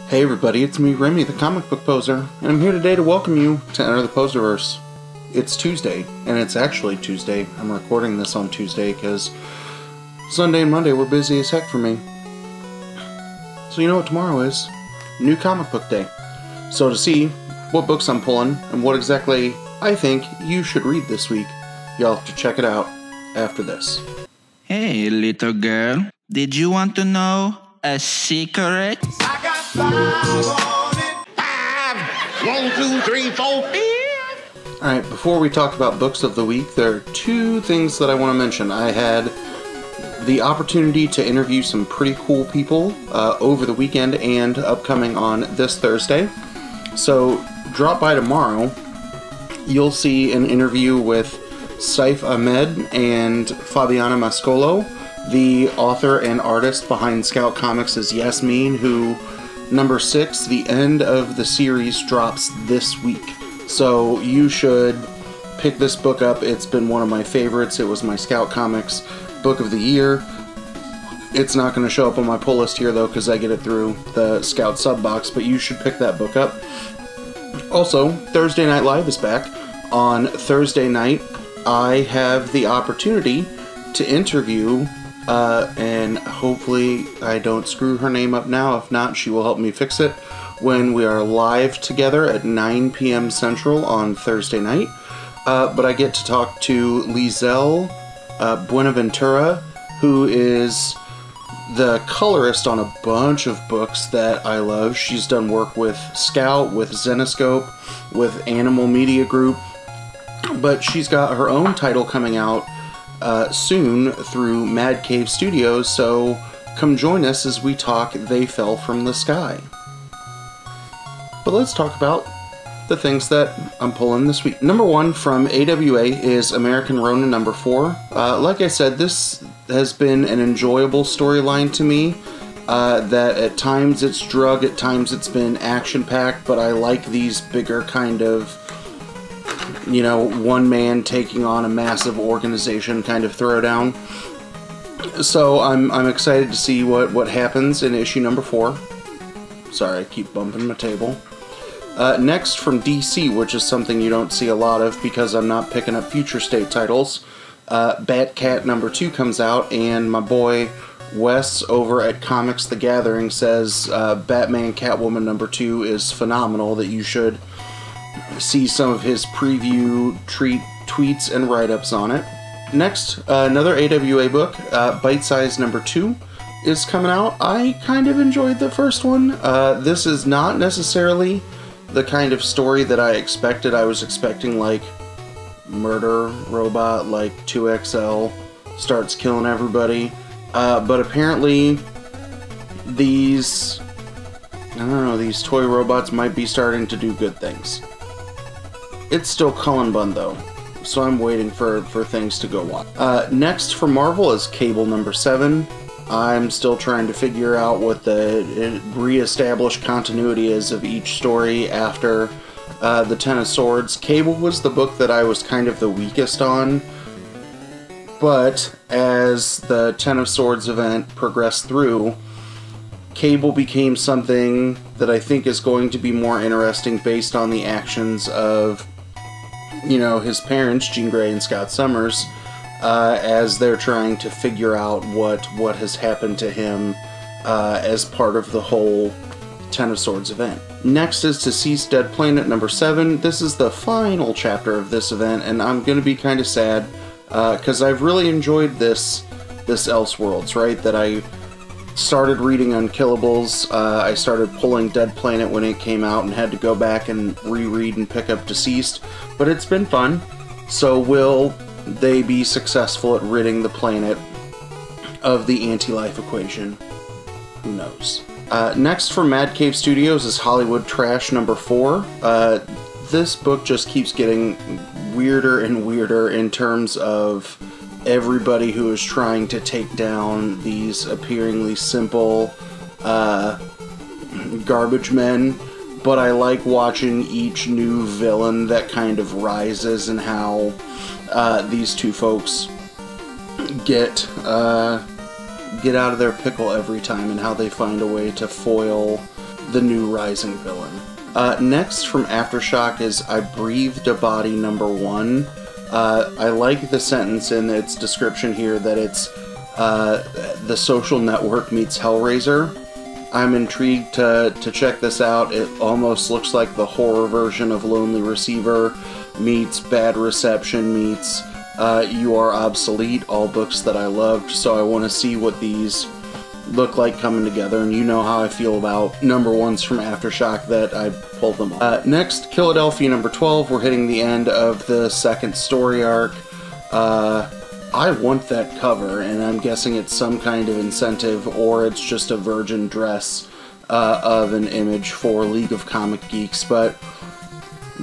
Hey everybody, it's me, Remy, the comic book poser, and I'm here today to welcome you to Enter the Poserverse. It's Tuesday, and it's actually Tuesday. I'm recording this on Tuesday because Sunday and Monday were busy as heck for me. So you know what tomorrow is? New comic book day. So to see what books I'm pulling and what exactly I think you should read this week, you'll have to check it out after this. Hey, little girl, did you want to know a secret? I got 5 on it. 5. 1, 2, 3, 4. Alright, before we talk about books of the week, there are two things that I want to mention. I had the opportunity to interview some pretty cool people over the weekend and upcoming on this Thursday. So drop by tomorrow. You'll see an interview with Saif Ahmed and Fabiana Mascolo, the author and artist behind Scout Comics' Yasmin, who number 6, the end of the series, drops this week. So you should pick this book up. It's been one of my favorites. It was my Scout Comics book of the year. It's not going to show up on my pull list here though because I get it through the Scout sub box, but you should pick that book up. Also, Thursday Night Live is back. On Thursday night, I have the opportunity to interview and hopefully I don't screw her name up now. If not, she will help me fix it when we are live together at 9 p.m. Central on Thursday night. But I get to talk to Lizelle Buenaventura, who is the colorist on a bunch of books that I love. She's done work with Scout, with Zenescope, with Animal Media Group, but she's got her own title coming out soon through Mad Cave Studios, so come join us as we talk They Fell from the Sky. But let's talk about the things that I'm pulling this week. Number 1 from AWA is American Ronin number 4. Like I said, this has been an enjoyable storyline to me. That at times it's drug, at times it's been action-packed, but I like these bigger kind of, you know, one man taking on a massive organization kind of throwdown. So I'm excited to see what happens in issue number 4. Sorry, I keep bumping my table. Next from DC, which is something you don't see a lot of because I'm not picking up Future State titles, Batcat number 2 comes out, and my boy Wes over at Comics The Gathering says Batman Catwoman number 2 is phenomenal, that you should see some of his preview tweets and write-ups on it. Next, another AWA book, Bite Size number 2 is coming out. I kind of enjoyed the first one. This is not necessarily the kind of story that I expected. I was expecting like murder robot, like 2XL starts killing everybody. But apparently these, I don't know, these toy robots might be starting to do good things. It's still Cullen Bunn though, so I'm waiting for things to go on. Next for Marvel is Cable number 7. I'm still trying to figure out what the re-established continuity is of each story after the Ten of Swords. Cable was the book that I was kind of the weakest on, but as the Ten of Swords event progressed through, Cable became something that I think is going to be more interesting based on the actions of, you know, his parents, Jean Grey and Scott Summers, as they're trying to figure out what has happened to him as part of the whole Ten of Swords event. Next is Deceased Dead Planet number 7. This is the final chapter of this event, and I'm going to be kind of sad because I've really enjoyed this Elseworlds, right? That I started reading Unkillables. I started pulling Dead Planet when it came out and had to go back and reread and pick up Deceased, but it's been fun. So will they be successful at ridding the planet of the anti-life equation? Who knows? Next from Mad Cave Studios is Hollywood Trash number 4. This book just keeps getting weirder and weirder in terms of everybody who is trying to take down these appearingly simple garbage men, but I like watching each new villain that kind of rises and how these two folks get out of their pickle every time and how they find a way to foil the new rising villain. Next from Aftershock is I Breathed a Body #1. I like the sentence in its description here that it's The Social Network meets Hellraiser. I'm intrigued to check this out. It almost looks like the horror version of Lonely Receiver meets Bad Reception meets You Are Obsolete, all books that I loved, so I want to see what these look like coming together, and you know how I feel about #1s from Aftershock that I pulled them off. Next, Philadelphia #12, we're hitting the end of the second story arc. I want that cover, and I'm guessing it's some kind of incentive, or it's just a virgin dress of an Image for League of Comic Geeks, but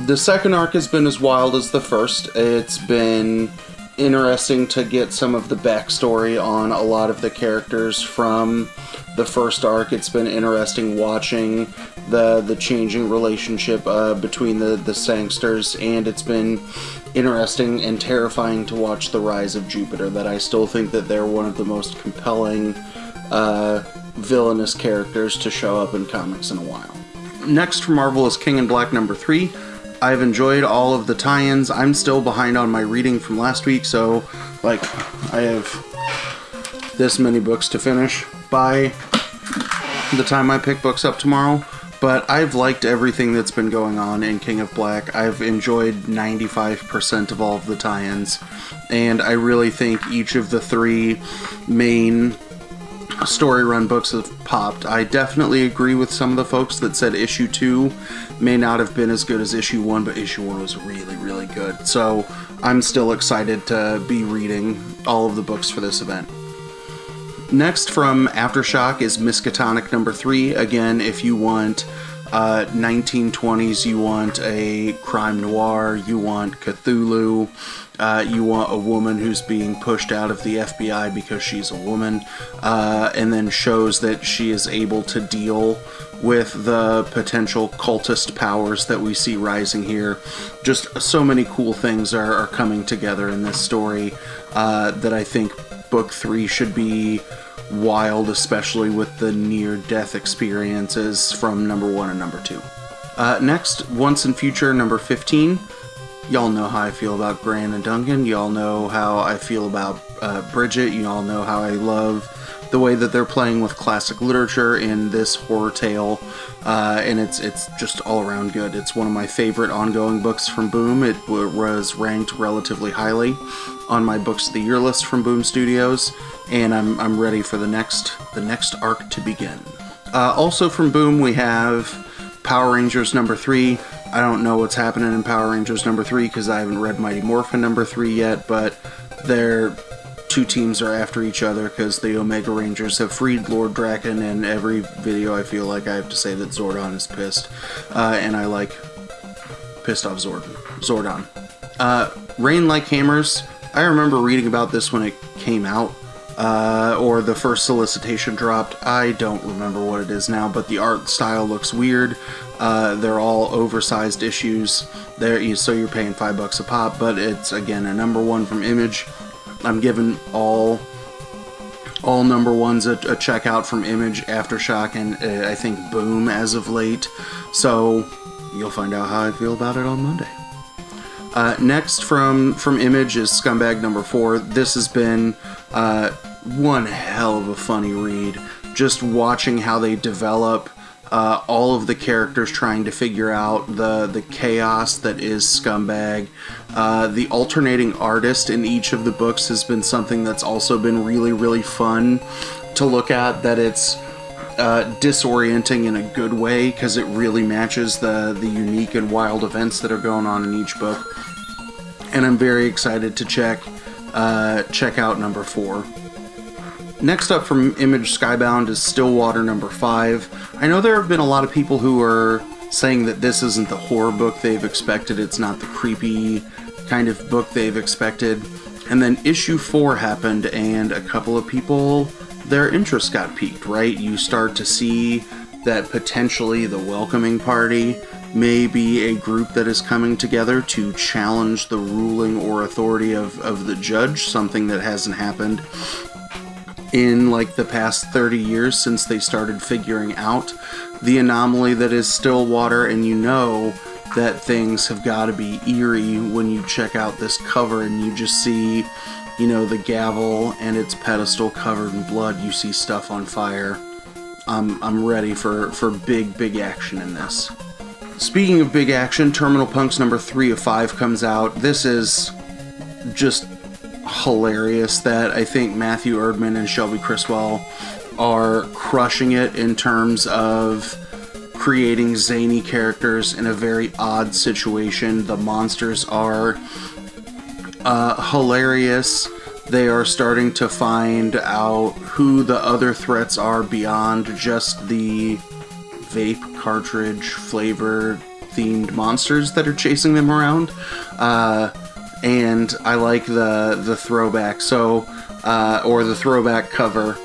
the second arc has been as wild as the first. It's been interesting to get some of the backstory on a lot of the characters from the first arc. It's been interesting watching the changing relationship between the Sangsters, and it's been interesting and terrifying to watch the rise of Jupiter, that I still think that they're one of the most compelling villainous characters to show up in comics in a while. Next from Marvel is King in Black #3. I've enjoyed all of the tie-ins. I'm still behind on my reading from last week, so like I have this many books to finish by the time I pick books up tomorrow. But I've liked everything that's been going on in King of Black. I've enjoyed 95% of all of the tie-ins, and I really think each of the 3 main story run books have popped. I definitely agree with some of the folks that said issue 2 may not have been as good as issue 1, but issue 1 was really, really good. So I'm still excited to be reading all of the books for this event. Next from Aftershock is Miskatonic #3. Again, if you want 1920s, you want a crime noir, you want Cthulhu, you want a woman who's being pushed out of the FBI because she's a woman, and then shows that she is able to deal with the potential cultist powers that we see rising here. Just so many cool things are coming together in this story that I think book 3 should be wild, especially with the near-death experiences from #1 and #2. Next, Once and Future #15. Y'all know how I feel about Gran and Duncan. Y'all know how I feel about Bridget. Y'all know how I love the way that they're playing with classic literature in this horror tale, and it's just all around good. It's one of my favorite ongoing books from Boom. It was ranked relatively highly on my Books of the Year list from Boom Studios, and I'm ready for the next arc to begin. Also from Boom, we have Power Rangers #3. I don't know what's happening in Power Rangers #3 because I haven't read Mighty Morphin #3 yet, but their 2 teams are after each other because the Omega Rangers have freed Lord Draken, and every video I feel like I have to say that Zordon is pissed, and I like pissed off Zordon. Rain Like Hammers. I remember reading about this when it came out, or the first solicitation dropped. I don't remember what it is now, but the art style looks weird. They're all oversized issues. So you're paying $5 a pop, but it's, again, a #1 from Image. I'm giving all #1s a check out from Image, Aftershock, and I think Boom as of late. So you'll find out how I feel about it on Monday. Next from Image is Scumbag #4. This has been one hell of a funny read. Just watching how they develop all of the characters, trying to figure out the chaos that is Scumbag. The alternating artist in each of the books has been something that's also been really, really fun to look at, that it's disorienting in a good way because it really matches the unique and wild events that are going on in each book. And I'm very excited to check out #4. Next up from Image Skybound is Stillwater #5. I know there have been a lot of people who are saying that this isn't the horror book they've expected, it's not the creepy kind of book they've expected. And then issue 4 happened, and a couple of people, their interest got piqued, right? You start to see that potentially the Welcoming Party may be a group that is coming together to challenge the ruling or authority of the judge, something that hasn't happened in like the past 30 years since they started figuring out the anomaly that is Stillwater, and you know that things have got to be eerie when you check out this cover and you just see, you know, the gavel and its pedestal covered in blood. You see stuff on fire. I'm ready for big action in this. Speaking of big action, Terminal Punks number 3 of 5 comes out. This is just hilarious that I think Matthew Erdman and Shelby Criswell are crushing it in terms of creating zany characters in a very odd situation. The monsters are hilarious. They are starting to find out who the other threats are beyond just the vape cartridge flavor themed monsters that are chasing them around. And I like the throwback, or the throwback cover.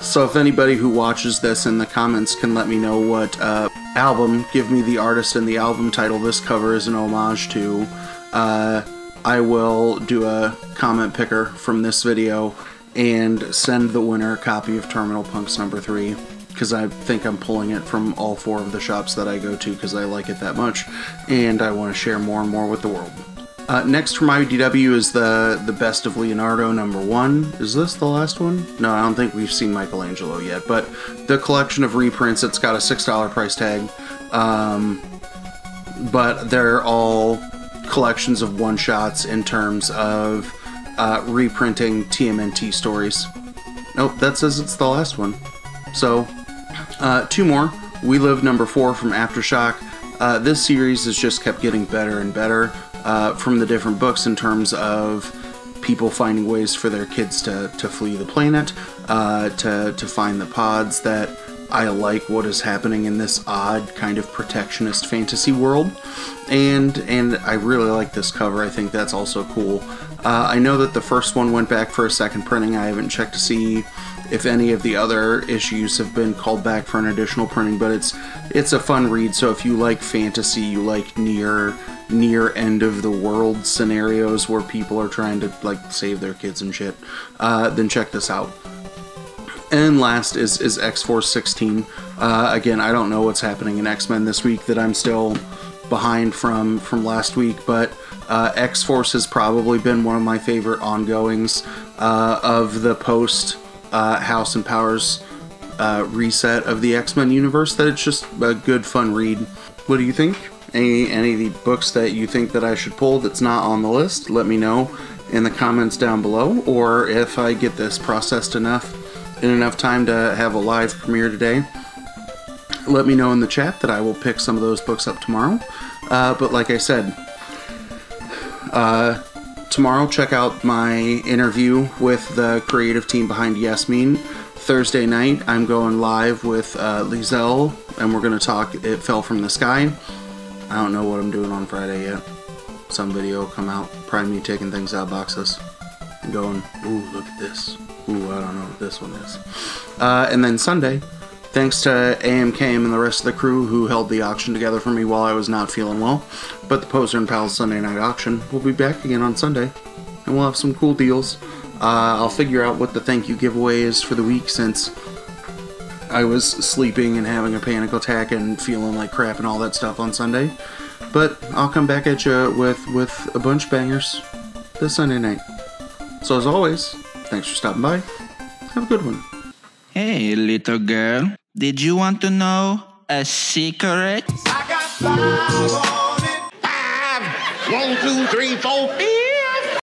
So if anybody who watches this in the comments can let me know what album, give me the artist and the album title this cover is an homage to, I will do a comment picker from this video and send the winner a copy of Terminal Punks number 3, because I think I'm pulling it from all 4 of the shops that I go to because I like it that much, and I want to share more and more with the world. Next from IDW is the Best of Leonardo number 1. Is this the last one? No, I don't think we've seen Michelangelo yet, but the collection of reprints, it's got a $6 price tag, but they're all collections of one-shots in terms of reprinting TMNT stories. Nope, that says it's the last one. So, 2 more. We Live number 4 from Aftershock. This series has just kept getting better and better from the different books in terms of people finding ways for their kids to flee the planet, to find the pods. That I like what is happening in this odd kind of protectionist fantasy world, and I really like this cover. I think that's also cool. I know that the first one went back for a second printing. I haven't checked to see if any of the other issues have been called back for an additional printing, but it's a fun read. So if you like fantasy, you like near end of the world scenarios where people are trying to like save their kids and shit, then check this out. And last is X-Force 16. Again, I don't know what's happening in X-Men this week that I'm still behind from last week, but X-Force has probably been one of my favorite ongoings of the post House and Powers reset of the X-Men universe. That it's just a good, fun read. What do you think? Any of the books that you think that I should pull that's not on the list, let me know in the comments down below, or if I get this processed in enough time to have a live premiere today, let me know in the chat that I will pick some of those books up tomorrow. But like I said, tomorrow check out my interview with the creative team behind Yasmin. Thursday night I'm going live with Lizelle, and we're going to talk It Fell From the Sky. I don't know what I'm doing on Friday yet. Some video will come out, probably me taking things out of boxes and going, ooh, look at this. Ooh, I don't know what this one is. And then Sunday, thanks to AMKM and the rest of the crew who held the auction together for me while I was not feeling well. But the Poser and Pals Sunday night auction will be back again on Sunday, and we'll have some cool deals. I'll figure out what the thank you giveaway is for the week, since I was sleeping and having a panic attack and feeling like crap and all that stuff on Sunday. But I'll come back at you with a bunch of bangers this Sunday night. So as always, thanks for stopping by. Have a good one. Hey, little girl, did you want to know a secret? I got 5 on it. 5. 1, 2, 3, 4, 5.